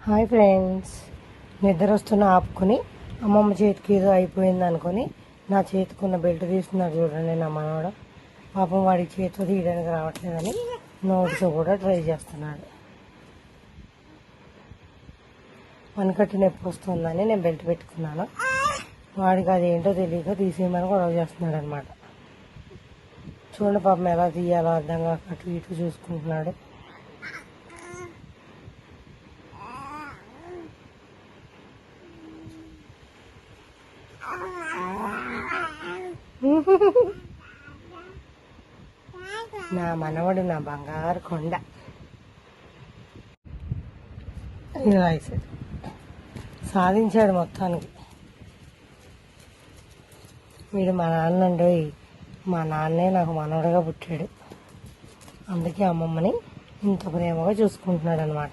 Hi friends, నిద్ర వస్తున్న ఆపుకొని అమ్మమ్మ చేతికి ఏదో అయిపోయింది అనుకొని నా చేతికున్న బెల్ట్ తీస్తున్నాడు. చూడండి నా మనవాడు. పాపం వాడికి చేతితో తీయడానికి రావట్లేదని నోటితో కూడా ట్రై చేస్తున్నాడు. వనకట్టి నొప్పి వస్తుందని నేను బెల్ట్ పెట్టుకున్నాను. వాడికి అది ఏంటో తెలియక తీసేయమని గొడవ చేస్తున్నాడు అనమాట. చూడండి పాపం ఎలా తీయాలో అర్థంగా అటు ఇటు చూసుకుంటున్నాడు. నా మనవడు నా బంగారు కొండ. సాధించాడు మొత్తానికి. వీడు మా నాన్నండి. మా నాన్నే నాకు మనవడుగా పుట్టాడు. అందుకే అమ్మమ్మని ఇంత ప్రేమగా చూసుకుంటున్నాడు అనమాట.